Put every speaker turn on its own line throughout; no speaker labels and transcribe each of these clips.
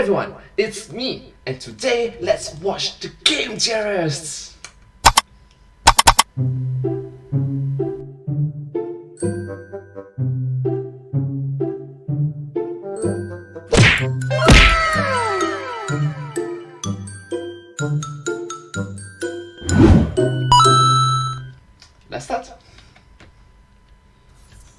everyone, it's me, and today let's watch the Game Theorists! Let's start.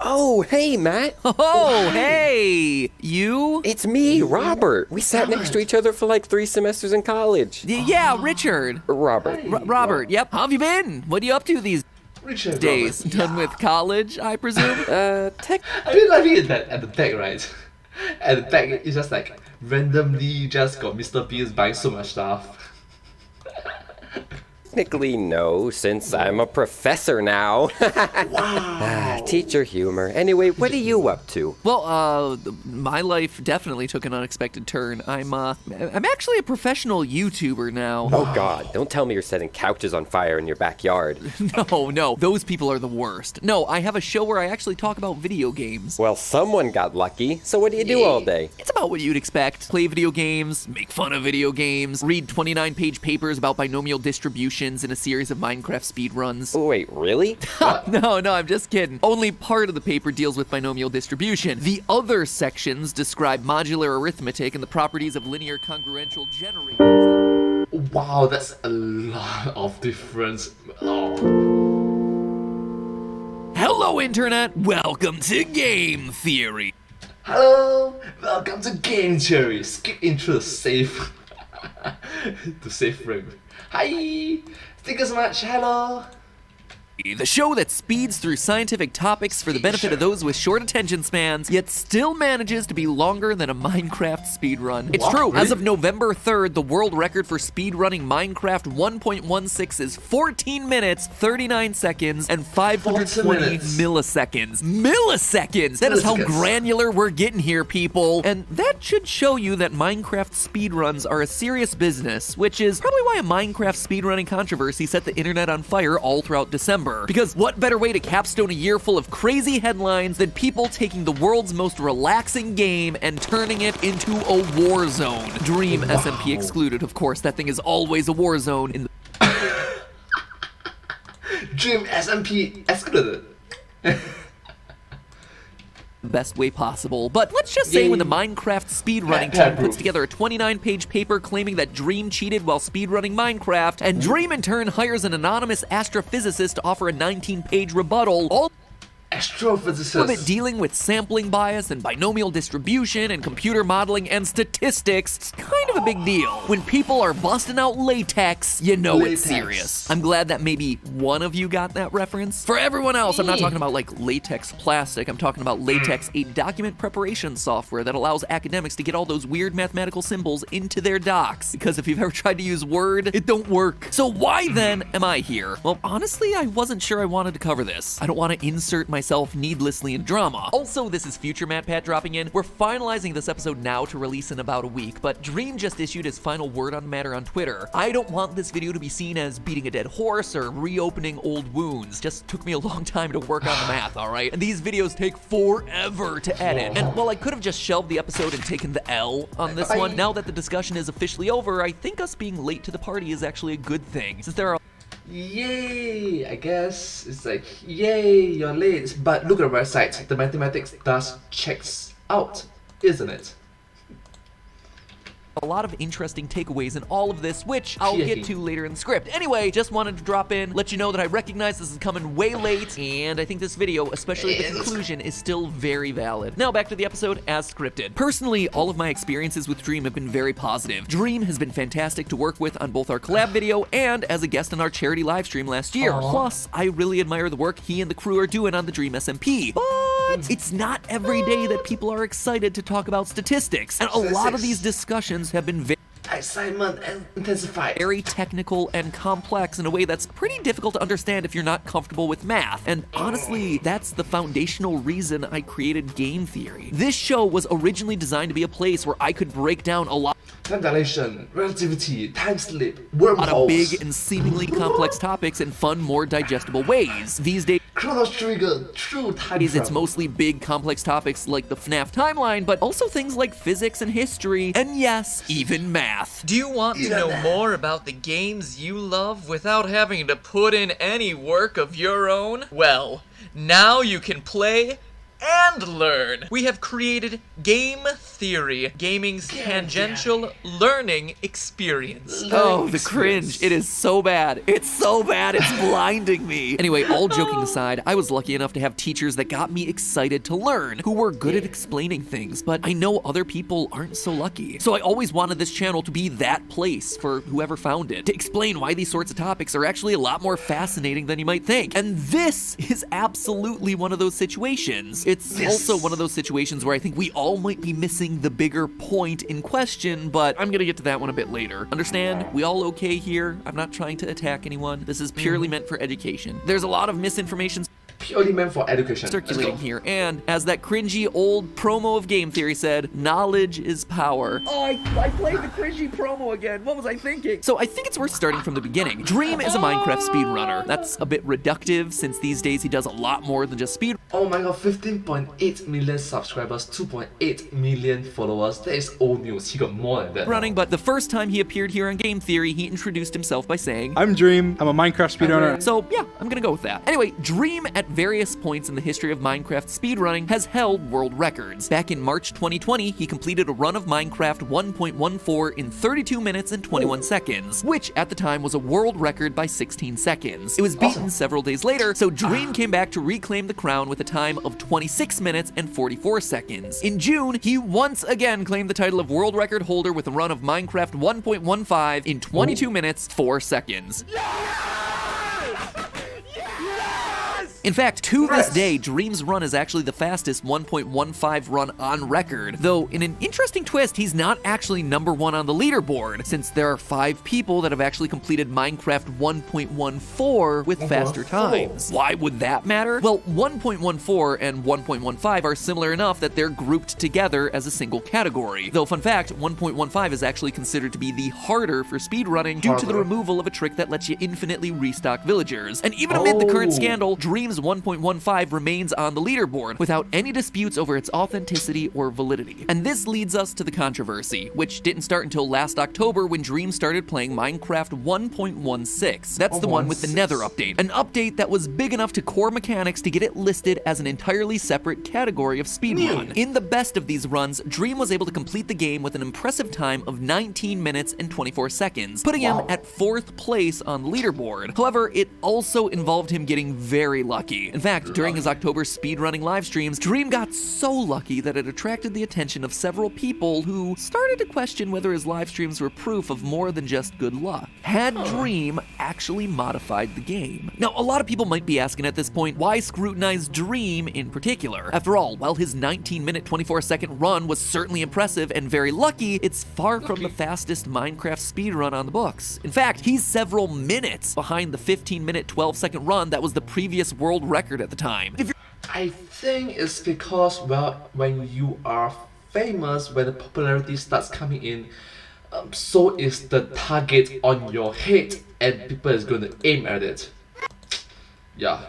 Oh, hey, Matt.
Oh, hey! You?
It's me, Robert. We sat next to each other for like 3 semesters in college.
Yeah, Richard.
Robert.
Robert, yep. How have you been? What are you up to these
Richard,
days?
Robert.
Done with college, I presume?
Tech.
I mean, laughing at the back, right? At the back, it's just like randomly just got Mr. Beast buying so much stuff.
Technically, no, since I'm a professor now.
Wow.
Teacher humor. Anyway, what are you up to?
Well, my life definitely took an unexpected turn. I'm actually a professional YouTuber now.
Oh, God. Don't tell me you're setting couches on fire in your backyard.
No, those people are the worst. No, I have a show where I actually talk about video games.
Well, someone got lucky. So what do you do all day?
It's about what you'd expect. Play video games, make fun of video games, read 29-page papers about binomial distributions in a series of Minecraft speedruns.
Oh, wait, really?
No, I'm just kidding. Only part of the paper deals with binomial distribution. The other sections describe modular arithmetic and the properties of linear congruential generators.
Wow, that's a lot of difference. Oh.
Hello, Internet! Welcome to Game Theory!
Hello, welcome to Game Theory. Skip intro to save to save frame. Hi, thank you so much. Hello.
The show that speeds through scientific topics for the benefit of those with short attention spans, yet still manages to be longer than a Minecraft speedrun. It's
What?
true,
Really?
as of November 3rd, the world record for speedrunning Minecraft 1.16 is 14 minutes, 39 seconds, and 520
minutes.
milliseconds. Milliseconds! That is how
Milliseconds.
granular we're getting here, people. And that should show you that Minecraft speedruns are a serious business, which is probably why a Minecraft speedrunning controversy set the internet on fire all throughout December. Because what better way to capstone a year full of crazy headlines than people taking the world's most relaxing game and turning it into a war zone? Dream SMP excluded, of course. That thing is always a war zone in the
Dream SMP excluded.
best way possible. But let's just say when the Minecraft speedrunning team puts together a 29-page paper claiming that Dream cheated while speedrunning Minecraft, and Dream in turn hires an anonymous astrophysicist to offer a 19-page rebuttal, all of it
Astrophysicist.
dealing with sampling bias and binomial distribution and computer modeling and statistics. It's kind of a big deal. When people are busting out latex, you know it's serious. I'm glad that maybe one of you got that reference. For everyone else, I'm not talking about like latex plastic. I'm talking about latex, a document preparation software that allows academics to get all those weird mathematical symbols into their docs. Because if you've ever tried to use Word, it don't work. So why then am I here? Well, honestly, I wasn't sure I wanted to cover this. I don't want to insert myself needlessly in drama. Also, this is future MatPat dropping in. We're finalizing this episode now to release in about a week, but Dream just issued his final word on the matter on Twitter. I don't want this video to be seen as beating a dead horse or reopening old wounds. Just took me a long time to work on the math, alright? And these videos take forever to edit. And while I could have just shelved the episode and taken the L on this one, now that the discussion is officially over, I think us being late to the party is actually a good thing, since there are
Yay! I guess it's like, yay, you're late. But look at the right side. The mathematics does checks out, isn't it?
a lot of interesting takeaways in all of this, which I'll get to later in the script. Anyway, just wanted to drop in, let you know that I recognize this is coming way late, and I think this video, especially the conclusion, is still very valid. Now back to the episode as scripted. Personally, all of my experiences with Dream have been very positive. Dream has been fantastic to work with on both our collab video and as a guest on our charity live stream last year. Plus, I really admire the work he and the crew are doing on the Dream SMP. But it's not every day that people are excited to talk about statistics, and a lot of these discussions have been
excitement and intensified.
Very technical and complex in a way that's pretty difficult to understand if you're not comfortable with math. And honestly, that's the foundational reason I created game theory. This show was originally designed to be a place where I could break down a lot
Time dilation, relativity, time slip, wormholes.
of big and seemingly complex topics in fun, more digestible ways. These days,
Chrono Trigger, true time
It's
travel.
mostly big, complex topics like the FNAF timeline, but also things like physics and history, and yes, even math.
Do you want to know more about the games you love without having to put in any work of your own? Well, now you can play and learn. We have created Game Theory, gaming's tangential learning experience.
Oh, the cringe. It is so bad. It's so bad, it's blinding me. Anyway, all joking aside, I was lucky enough to have teachers that got me excited to learn, who were good at explaining things, but I know other people aren't so lucky. So I always wanted this channel to be that place for whoever found it, to explain why these sorts of topics are actually a lot more fascinating than you might think. And this is absolutely one of those situations. It's also one of those situations where I think we all might be missing the bigger point in question, but I'm gonna get to that one a bit later. Understand? We all okay here? I'm not trying to attack anyone. This is purely meant for education. There's a lot of misinformation
Purely meant for education.
circulating here, and as that cringy old promo of Game Theory said, knowledge is power. Oh, I played the cringy promo again. What was I thinking? So I think it's worth starting from the beginning. Dream is a Minecraft speedrunner. That's a bit reductive, since these days he does a lot more than just speed.
Oh my god, 15.8 million subscribers, 2.8 million followers. That is old news. He got more than that.
Running, but the first time he appeared here on Game Theory, he introduced himself by saying,
I'm Dream. I'm a Minecraft speedrunner.
so yeah, I'm gonna go with that. Anyway, Dream at various points in the history of Minecraft speedrunning has held world records. Back in March 2020, he completed a run of Minecraft 1.14 in 32 minutes and 21 seconds, which at the time was a world record by 16 seconds. It was beaten several days later, so Dream came back to reclaim the crown with a time of 26 minutes and 44 seconds. In June, he once again claimed the title of world record holder with a run of Minecraft 1.15 in 22 minutes, 4 seconds. In fact, to this day, Dream's run is actually the fastest 1.15 run on record. Though, in an interesting twist, he's not actually number one on the leaderboard, since there are 5 people that have actually completed Minecraft 1.14 with faster times. Why would that matter? Well, 1.14 and 1.15 are similar enough that they're grouped together as a single category. Though, fun fact, 1.15 is actually considered to be the harder for speedrunning due to the removal of a trick that lets you infinitely restock villagers. And even amid the current scandal, Dream's 1.15 remains on the leaderboard without any disputes over its authenticity or validity. And this leads us to the controversy, which didn't start until last October when Dream started playing Minecraft 1.16. That's the one with the Nether update. An update that was big enough to core mechanics to get it listed as an entirely separate category of speedrun. In the best of these runs, Dream was able to complete the game with an impressive time of 19 minutes and 24 seconds, putting him at 4th place on the leaderboard. However, it also involved him getting very lucky. In fact, during his October speedrunning live streams, Dream got so lucky that it attracted the attention of several people who started to question whether his live streams were proof of more than just good luck. Had Dream actually modified the game? Now, a lot of people might be asking at this point, why scrutinize Dream in particular? After all, while his 19-minute, 24-second run was certainly impressive and very lucky, it's far from the fastest Minecraft speedrun on the books. In fact, he's several minutes behind the 15-minute, 12-second run that was the previous world record at the time.
I think it's because, well, when you are famous, when the popularity starts coming in, so is the target on your head, and people is going to aim at it. Yeah.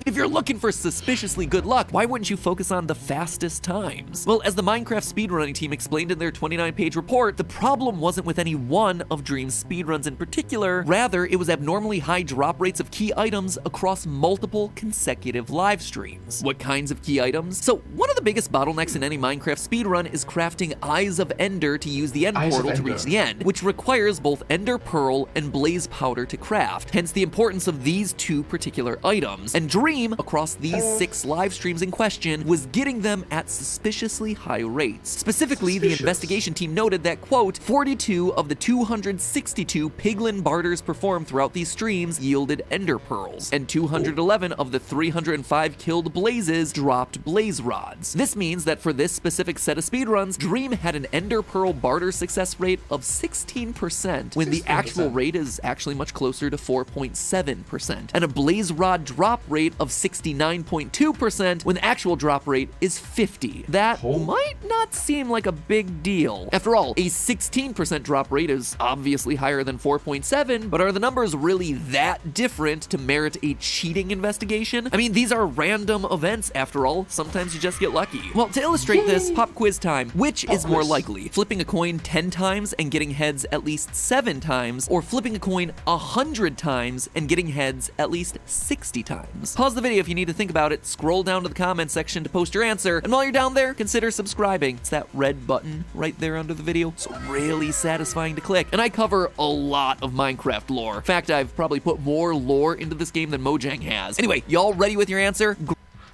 If you're looking for suspiciously good luck, why wouldn't you focus on the fastest times? Well, as the Minecraft speedrunning team explained in their 29-page report, the problem wasn't with any one of Dream's speedruns in particular, rather it was abnormally high drop rates of key items across multiple consecutive live streams. What kinds of key items? So, one of the biggest bottlenecks in any Minecraft speedrun is crafting Eyes of Ender to use the end portal to reach the end, which requires both Ender Pearl and Blaze Powder to craft, hence the importance of these 2 particular items. And Dream, across these 6 live streams in question, was getting them at suspiciously high rates. Specifically, the investigation team noted that, quote, 42 of the 262 piglin barters performed throughout these streams yielded ender pearls, and 211 of the 305 killed blazes dropped blaze rods. This means that for this specific set of speedruns, Dream had an ender pearl barter success rate of 16%, when the actual rate is actually much closer to 4.7%, and a blaze rod drop rate rate of 69.2% when the actual drop rate is 50. That might not seem like a big deal. After all, a 16% drop rate is obviously higher than 4.7, but are the numbers really that different to merit a cheating investigation? I mean, these are random events after all. Sometimes you just get lucky. Well, to illustrate this, pop quiz time. Which is more likely? Flipping a coin 10 times and getting heads at least 7 times, or flipping a coin 100 times and getting heads at least 60 times? Pause the video if you need to think about it, scroll down to the comments section to post your answer, and while you're down there, consider subscribing. It's that red button right there under the video. It's really satisfying to click, and I cover a lot of Minecraft lore. In fact, I've probably put more lore into this game than Mojang has. Anyway, y'all ready with your answer?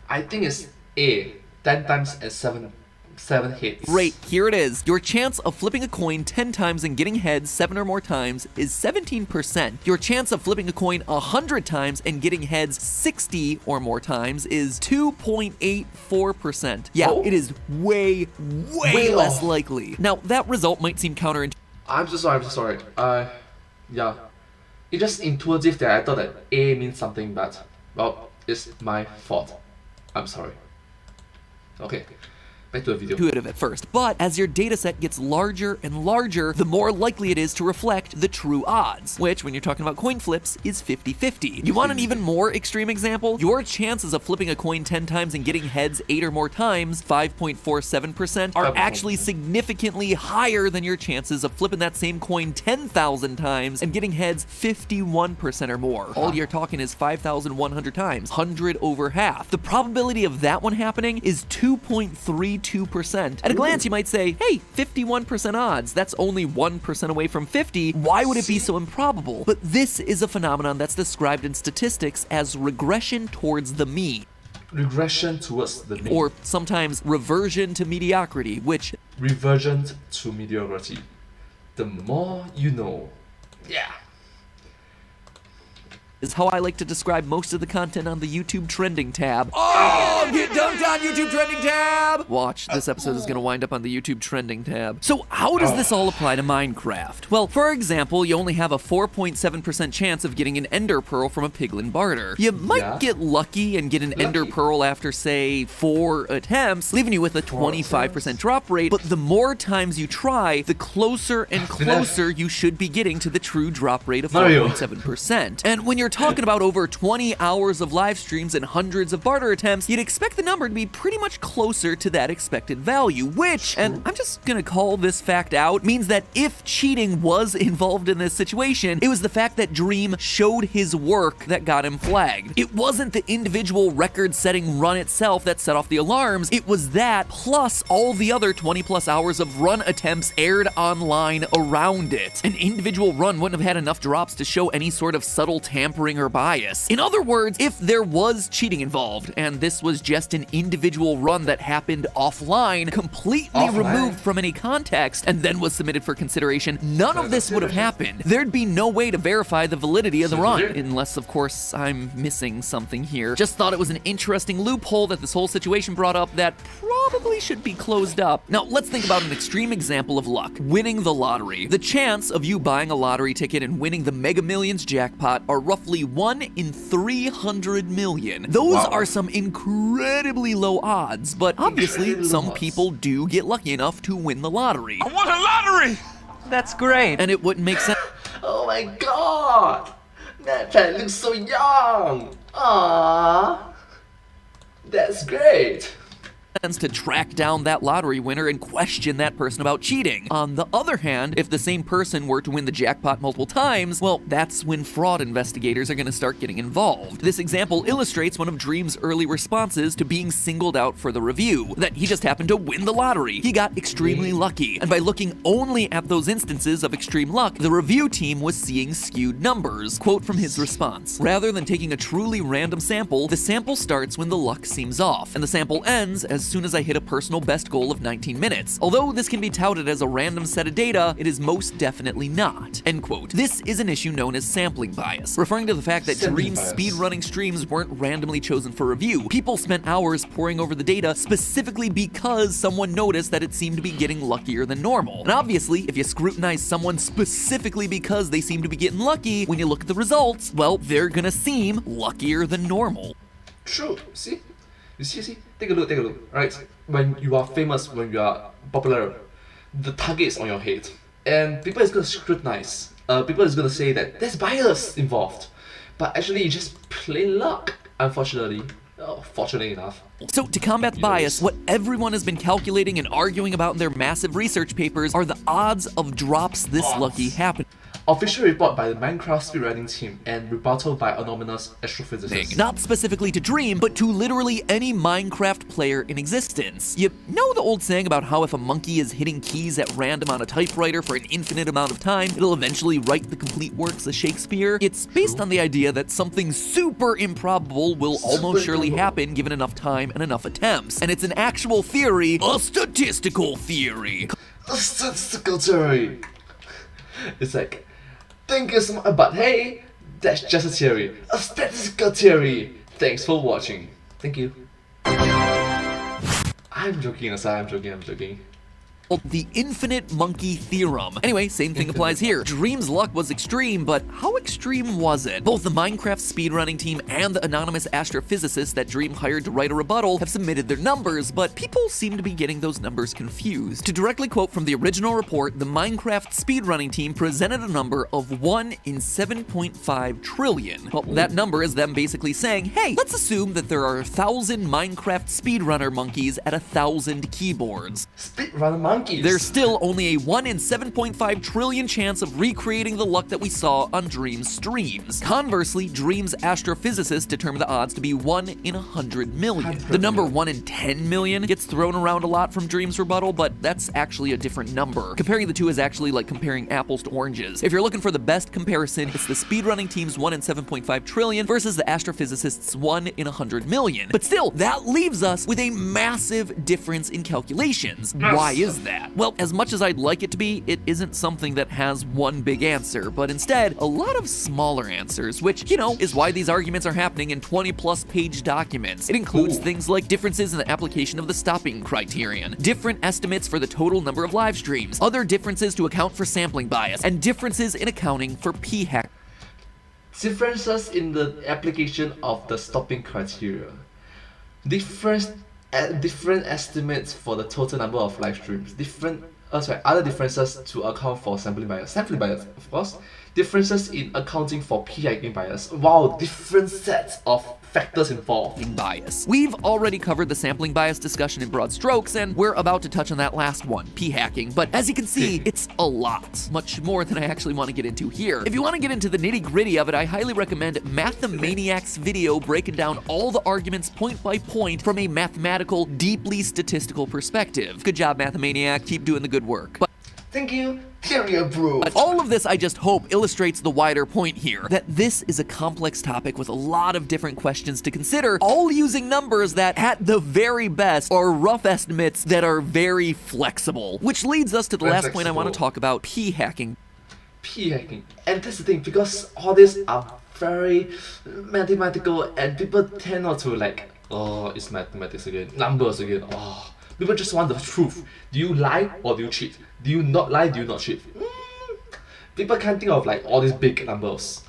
I think it's A, 10 times and 7 hits.
Great, here it is. Your chance of flipping a coin 10 times and getting heads 7 or more times is 17%. Your chance of flipping a coin 100 times and getting heads 60 or more times is 2.84%. Yeah, it is way less likely. Now, that result might seem counterintuitive.
I'm so sorry. Yeah. It's just intuitive that I thought that A means something, but, well, it's my fault. I'm sorry. Okay. Back to the video.
Intuitive at first, but as your dataset gets larger and larger, the more likely it is to reflect the true odds, which, when you're talking about coin flips, is 50-50. You want an even more extreme example? Your chances of flipping a coin 10 times and getting heads 8 or more times, 5.47%, are actually significantly higher than your chances of flipping that same coin 10,000 times and getting heads 51% or more. All you're talking is 5,100 times, 100 over half. The probability of that one happening is 2.32%. At a glance, you might say, hey, 51% odds. That's only 1% away from 50. Why would it be so improbable? But this is a phenomenon that's described in statistics as regression towards the mean.
Regression towards the mean.
Or sometimes reversion to mediocrity, which...
Reversion to mediocrity. The more you know. Yeah.
Is how I like to describe most of the content on the YouTube trending tab. Oh, get dunked on YouTube trending tab! Watch, this episode is gonna wind up on the YouTube trending tab. So how does this all apply to Minecraft? Well, for example, you only have a 4.7% chance of getting an ender pearl from a piglin barter. You might get lucky and get an ender pearl after, say, 4 attempts, leaving you with a 25% drop rate, but the more times you try, the closer and closer you should be getting to the true drop rate of 4.7%. And when you're talking about over 20 hours of live streams and hundreds of barter attempts, you'd expect the number to be pretty much closer to that expected value, which, and I'm just gonna call this fact out, means that if cheating was involved in this situation, it was the fact that Dream showed his work that got him flagged. It wasn't the individual record-setting run itself that set off the alarms, it was that plus all the other 20 plus hours of run attempts aired online around it. An individual run wouldn't have had enough drops to show any sort of subtle tampering or bias. In other words, if there was cheating involved, and this was just an individual run that happened offline, completely removed from any context, and then was submitted for consideration, none of this would have happened. There'd be no way to verify the validity of the run, unless, of course, I'm missing something here. Just thought it was an interesting loophole that this whole situation brought up that probably should be closed up. Now, let's think about an extreme example of luck, winning the lottery. The chance of you buying a lottery ticket and winning the Mega Millions jackpot are roughly 1 in 300 million. Those are some incredibly low odds, but obviously some people do get lucky enough to win the lottery.
I won a lottery! That's great.
And it wouldn't make sense.
Oh my god! That pet looks so young! Aww! That's great!
To track down that lottery winner and question that person about cheating. On the other hand, if the same person were to win the jackpot multiple times, well, that's when fraud investigators are going to start getting involved. This example illustrates one of Dream's early responses to being singled out for the review, that he just happened to win the lottery. He got extremely lucky, and by looking only at those instances of extreme luck, the review team was seeing skewed numbers. Quote from his response: rather than taking a truly random sample, the sample starts when the luck seems off, and the sample ends as soon as I hit a personal best goal of 19 minutes. Although this can be touted as a random set of data, it is most definitely not. End quote. This is an issue known as sampling bias, referring to the fact that Dream's speedrunning streams weren't randomly chosen for review. People spent hours poring over the data specifically because someone noticed that it seemed to be getting luckier than normal. And obviously, if you scrutinize someone specifically because they seem to be getting lucky, when you look at the results, well, they're gonna seem luckier than normal.
True. See? You see? Take a look. Right? When you are famous, when you are popular, the target is on your head. And people is gonna scrutinize. People is gonna say that there's bias involved. But actually it's just plain luck, unfortunately. Oh, fortunately enough.
So to combat the bias, what everyone has been calculating and arguing about in their massive research papers are the odds of drops this lucky happening.
Official report by the Minecraft speedrunning team and rebuttal by anonymous astrophysicists.
Not specifically to Dream, but to literally any Minecraft player in existence. You know the old saying about how if a monkey is hitting keys at random on a typewriter for an infinite amount of time, it'll eventually write the complete works of Shakespeare? It's based on the idea that something super improbable will almost surely happen given enough time and enough attempts. And it's an actual theory, a statistical theory.
A statistical theory. It's like, thank you so much, but hey, that's just a theory. A statistical theory. Thanks for watching. Thank you. I'm joking aside, I'm joking.
The infinite monkey theorem. Anyway, same thing applies here. Dream's luck was extreme, but how extreme was it? Both the Minecraft speedrunning team and the anonymous astrophysicist that Dream hired to write a rebuttal have submitted their numbers, but people seem to be getting those numbers confused. To directly quote from the original report, the Minecraft speedrunning team presented a number of 1 in 7.5 trillion. Well, that number is them basically saying, hey, let's assume that there are 1,000 Minecraft speedrunner monkeys at 1,000 keyboards.
Speedrunner monkeys.
There's still only a 1 in 7.5 trillion chance of recreating the luck that we saw on Dream's streams. Conversely, Dream's astrophysicist determined the odds to be 1 in 100 million. The number 1 in 10 million gets thrown around a lot from Dream's rebuttal, but that's actually a different number. Comparing the two is actually like comparing apples to oranges. If you're looking for the best comparison, it's the speedrunning team's 1 in 7.5 trillion versus the astrophysicist's 1 in 100 million. But still, that leaves us with a massive difference in calculations. Why is that? Well, as much as I'd like it to be, it isn't something that has one big answer, but instead, a lot of smaller answers, which, you know, is why these arguments are happening in 20+ page documents. It includes things like differences in the application of the stopping criterion, different estimates for the total number of live streams, other differences to account for sampling bias, and differences in accounting for p-hack.
Differences in the application of the stopping criteria. Different estimates for the total number of live streams. Other differences to account for sampling bias, of course. Differences in accounting for p-hacking bias. Wow, different sets of factors involved.
Bias. We've already covered the sampling bias discussion in broad strokes, and we're about to touch on that last one, p-hacking. But as you can see, it's a lot. Much more than I actually want to get into here. If you want to get into the nitty-gritty of it, I highly recommend Mathemaniac's video breaking down all the arguments point by point from a mathematical, deeply statistical perspective. Good job, Mathemaniac. Keep doing the good work.
Thank you, theory bro.
All of this, I just hope, illustrates the wider point here, that this is a complex topic with a lot of different questions to consider, all using numbers that, at the very best, are rough estimates that are very flexible. Which leads us to the last point I want to talk about, p-hacking.
P-hacking. And that's the thing, because all these are very mathematical and people tend not to like, oh, it's mathematics again, numbers again, oh. People just want the truth. Do you lie or do you cheat? Do you not lie, do you not cheat? People can't think of like all these big numbers.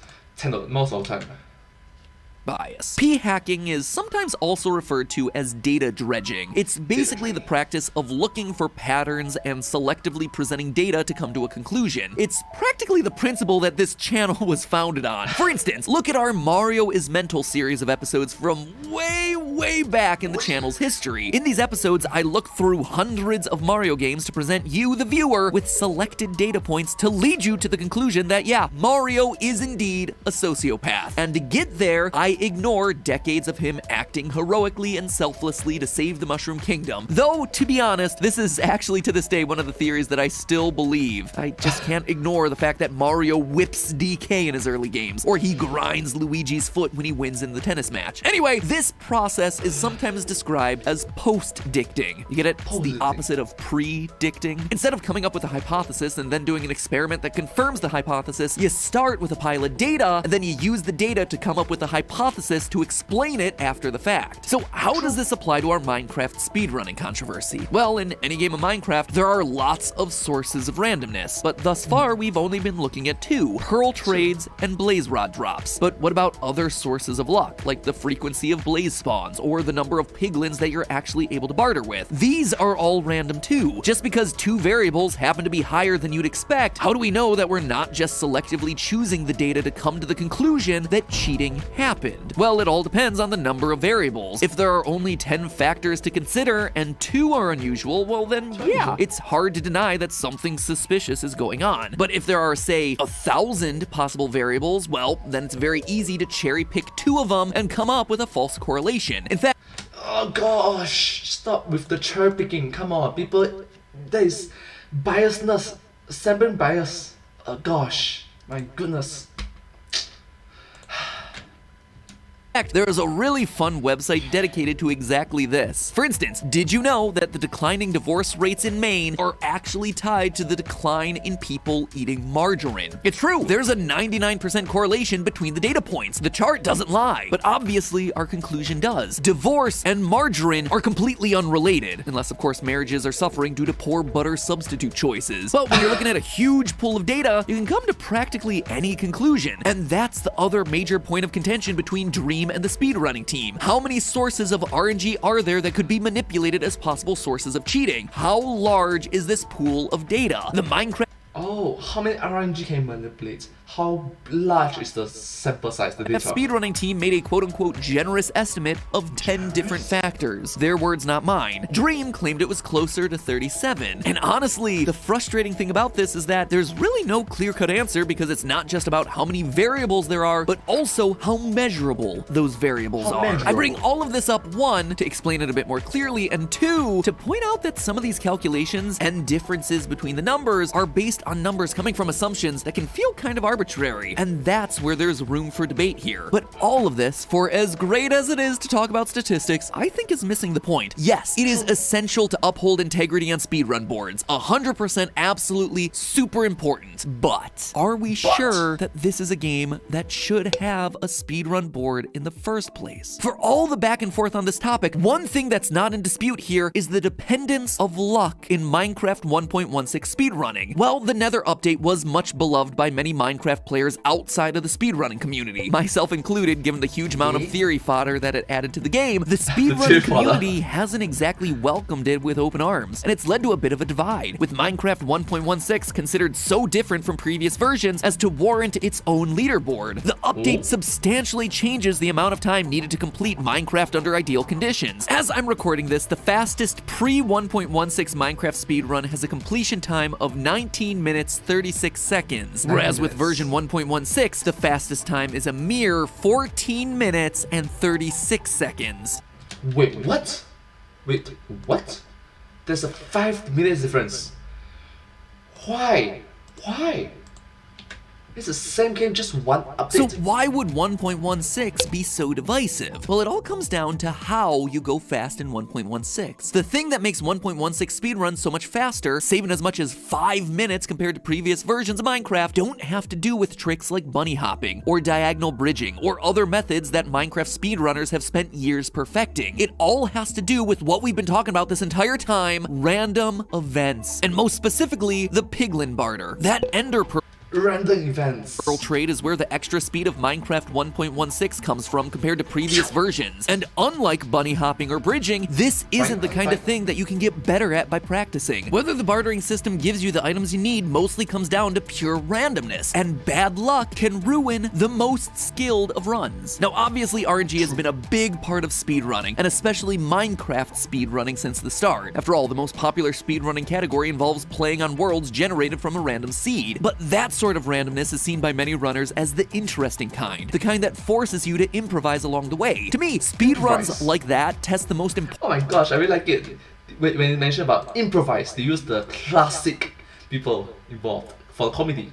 Most of the time.
Bias. P-hacking is sometimes also referred to as data dredging. It's basically the practice of looking for patterns and selectively presenting data to come to a conclusion. It's practically the principle that this channel was founded on. For instance, look at our Mario is Mental series of episodes from way back in the channel's history. In these episodes, I look through hundreds of Mario games to present you, the viewer, with selected data points to lead you to the conclusion that, yeah, Mario is indeed a sociopath. And to get there, I ignore decades of him acting heroically and selflessly to save the Mushroom Kingdom. Though, to be honest, this is actually to this day one of the theories that I still believe. I just can't ignore the fact that Mario whips DK in his early games, or he grinds Luigi's foot when he wins in the tennis match. Anyway, this process is sometimes described as post-dicting. You get it? It's the opposite of predicting. Instead of coming up with a hypothesis and then doing an experiment that confirms the hypothesis, you start with a pile of data, and then you use the data to come up with a hypothesis hypothesis to explain it after the fact. So how does this apply to our Minecraft speedrunning controversy? Well, in any game of Minecraft, there are lots of sources of randomness, but thus far we've only been looking at two: pearl trades and blaze rod drops. But what about other sources of luck, like the frequency of blaze spawns or the number of piglins that you're actually able to barter with? These are all random too. Just because two variables happen to be higher than you'd expect, how do we know that we're not just selectively choosing the data to come to the conclusion that cheating happened? Well, it all depends on the number of variables. If there are only 10 factors to consider and 2 are unusual, well then yeah, it's hard to deny that something suspicious is going on. But if there are, say, 1,000 possible variables, well, then it's very easy to cherry pick 2 of them and come up with a false correlation. In fact,
Oh gosh, stop with the cherry picking. Come on, people. There is biasness, sampling bias. Gosh, my goodness.
there is a really fun website dedicated to exactly this. For instance, did you know that the declining divorce rates in Maine are actually tied to the decline in people eating margarine? It's true, there's a 99% correlation between the data points. The chart doesn't lie, but obviously our conclusion does. Divorce and margarine are completely unrelated, unless of course marriages are suffering due to poor butter substitute choices. But when you're looking at a huge pool of data, you can come to practically any conclusion. And that's the other major point of contention between Dream and the speedrunning team. How many sources of RNG are there that could be manipulated as possible sources of cheating? How large is this pool of data? The Minecraft
Oh, how many RNG can you manipulate? How large is the sample size, the data?
speedrunning team made a quote-unquote generous estimate of 10 different factors. Their words, not mine. Dream claimed it was closer to 37. And honestly, the frustrating thing about this is that there's really no clear-cut answer, because it's not just about how many variables there are, but also how measurable those variables are. I bring all of this up, 1, to explain it a bit more clearly, and 2, to point out that some of these calculations and differences between the numbers are based on numbers coming from assumptions that can feel kind of arbitrary, and that's where there's room for debate here. But all of this, for as great as it is to talk about statistics, I think is missing the point. Yes, it is essential to uphold integrity on speedrun boards, 100% absolutely super important, but are we sure that this is a game that should have a speedrun board in the first place? For all the back and forth on this topic, one thing that's not in dispute here is the dependence of luck in Minecraft 1.16 speedrunning. Well, the Nether update was much beloved by many Minecraft players outside of the speedrunning community, myself included, given the huge amount of theory fodder that it added to the game. The speedrunning community hasn't exactly welcomed it with open arms, and it's led to a bit of a divide, with Minecraft 1.16 considered so different from previous versions as to warrant its own leaderboard. The update substantially changes the amount of time needed to complete Minecraft under ideal conditions. As I'm recording this, the fastest pre-1.16 Minecraft speedrun has a completion time of 19 minutes 36 seconds, whereas with version 1.16, the fastest time is a mere 14 minutes and 36 seconds.
Wait, what? Wait, what? There's a 5 minutes difference. Why? Why? It's the same game, just one update.
So why would 1.16 be so divisive? Well, it all comes down to how you go fast in 1.16. The thing that makes 1.16 speedruns so much faster, saving as much as 5 minutes compared to previous versions of Minecraft, don't have to do with tricks like bunny hopping, or diagonal bridging, or other methods that Minecraft speedrunners have spent years perfecting. It all has to do with what we've been talking about this entire time: random events. And most specifically, the piglin barter. That ender
Random events.
Pearl trade is where the extra speed of Minecraft 1.16 comes from compared to previous versions. And unlike bunny hopping or bridging, this isn't the kind of thing that you can get better at by practicing. Whether the bartering system gives you the items you need mostly comes down to pure randomness, and bad luck can ruin the most skilled of runs. Now, obviously RNG has been a big part of speedrunning, and especially Minecraft speedrunning since the start. After all, the most popular speedrunning category involves playing on worlds generated from a random seed. But that's sort of randomness is seen by many runners as the interesting kind, the kind that forces you to improvise along the way. To me, speedruns like that test the most important.
Oh my gosh, I really like it. When you mentioned about improvise, they use the classic people involved for the comedy.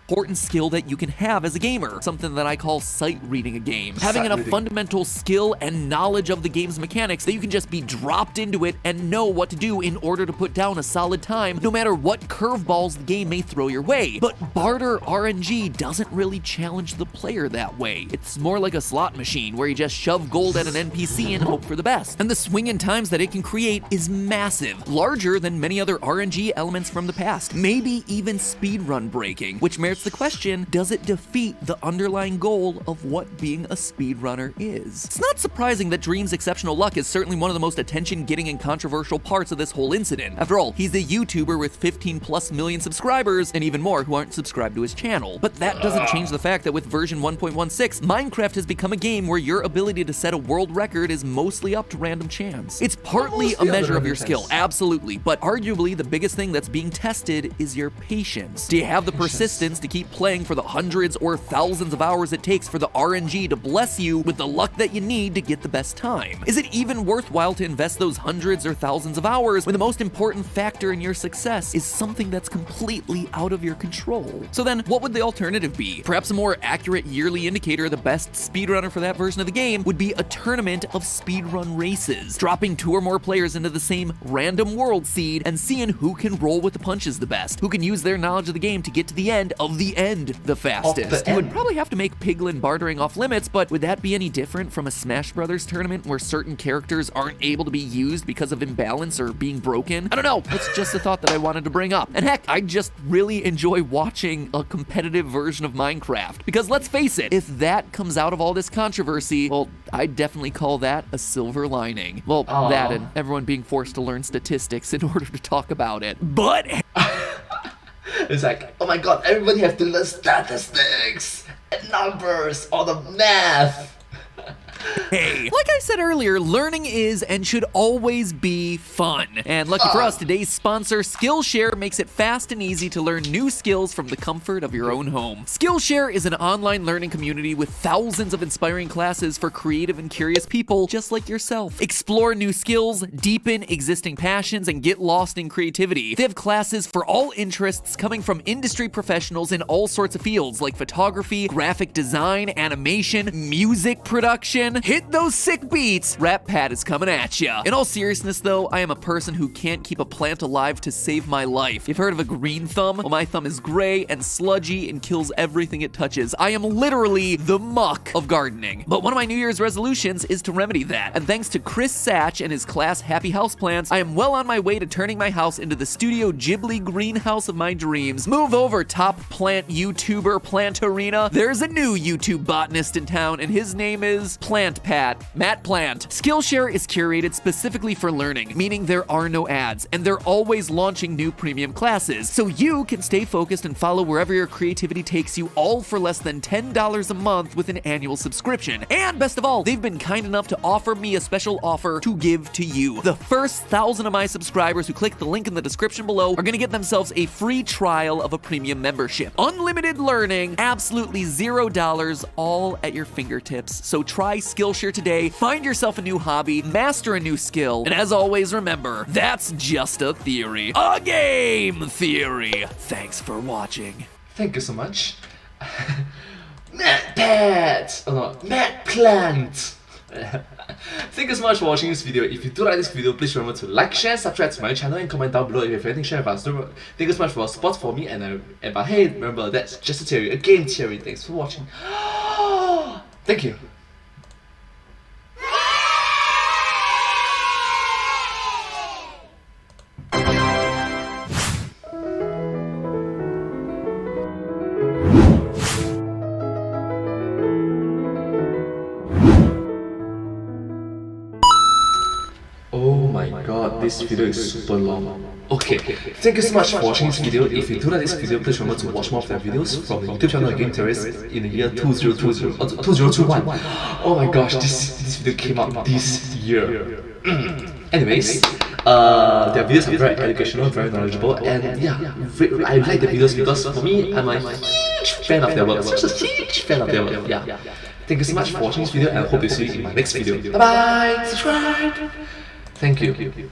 important skill that you can have as a gamer, something that I call sight reading a game. Having enough fundamental skill and knowledge of the game's mechanics that you can just be dropped into it and know what to do in order to put down a solid time, no matter what curveballs the game may throw your way. But barter RNG doesn't really challenge the player that way. It's more like a slot machine where you just shove gold at an NPC and hope for the best. And the swing in times that it can create is massive, larger than many other RNG elements from the past, maybe even speedrun breaking, which merits the question, does it defeat the underlying goal of what being a speedrunner is? It's not surprising that Dream's exceptional luck is certainly one of the most attention-getting and controversial parts of this whole incident. After all, he's a YouTuber with 15+ million subscribers, and even more who aren't subscribed to his channel. But that doesn't change the fact that with version 1.16, Minecraft has become a game where your ability to set a world record is mostly up to random chance. It's partly a measure of your skill, absolutely, but arguably the biggest thing that's being tested is your patience. Do you have the persistence to keep playing for the hundreds or thousands of hours it takes for the RNG to bless you with the luck that you need to get the best time? Is it even worthwhile to invest those hundreds or thousands of hours when the most important factor in your success is something that's completely out of your control? So then, what would the alternative be? Perhaps a more accurate yearly indicator of the best speedrunner for that version of the game would be a tournament of speedrun races, dropping 2 or more players into the same random world seed and seeing who can roll with the punches the best, who can use their knowledge of the game to get to the end of the end the fastest. You would probably have to make piglin bartering off limits, but would that be any different from a Smash Brothers tournament where certain characters aren't able to be used because of imbalance or being broken? I don't know, it's just a thought that I wanted to bring up. And heck, I just really enjoy watching a competitive version of Minecraft, because let's face it, if that comes out of all this controversy, well, I'd definitely call that a silver lining. Well, that and everyone being forced to learn statistics in order to talk about it. But
it's like, oh my god, everybody have to learn statistics and numbers, all the math.
Hey, like I said earlier, learning is and should always be fun. And lucky for us, today's sponsor, Skillshare, makes it fast and easy to learn new skills from the comfort of your own home. Skillshare is an online learning community with thousands of inspiring classes for creative and curious people just like yourself. Explore new skills, deepen existing passions, and get lost in creativity. They have classes for all interests coming from industry professionals in all sorts of fields like photography, graphic design, animation, music production. Hit those sick beats! Rap Pat is coming at ya. In all seriousness though, I am a person who can't keep a plant alive to save my life. You've heard of a green thumb? Well, my thumb is gray and sludgy and kills everything it touches. I am literally the muck of gardening. But one of my New Year's resolutions is to remedy that. And thanks to Chris Satch and his class Happy Houseplants, I am well on my way to turning my house into the Studio Ghibli greenhouse of my dreams. Move over, top plant YouTuber Plantarina. There's a new YouTube botanist in town and his name is Matt Plant. Skillshare is curated specifically for learning, meaning there are no ads, and they're always launching new premium classes, so you can stay focused and follow wherever your creativity takes you, all for less than $10 a month with an annual subscription. And best of all, they've been kind enough to offer me a special offer to give to you. The first 1,000 of my subscribers who click the link in the description below are gonna get themselves a free trial of a premium membership. Unlimited learning, absolutely $0, all at your fingertips. So try Skillshare today, find yourself a new hobby, master a new skill, and as always, remember, that's just a theory. A game theory. Thanks for watching.
Thank you so much. Matt Pet! Oh no, Matt Plant! Thank you so much for watching this video. If you do like this video, please remember to like, share, subscribe to my channel, and comment down below if you have anything to share about us. Thank you so much for your support for me, and but hey, remember, that's just a theory, a game theory. Thanks for watching. Thank you. Oh my god, this video is super long. Okay, thank you so much for watching this video. If you do like this video, please remember to watch more of their videos from the YouTube channel Game Theorists in the year 2021. Oh my gosh, this video came out this year. Anyways, their videos are very educational, very knowledgeable, and yeah, I like the videos because for me, I'm a huge fan of their work. Such a huge fan of their work, yeah. Thank you so much for watching this video, and I hope to see you in my next video. Bye bye, subscribe. Thank you.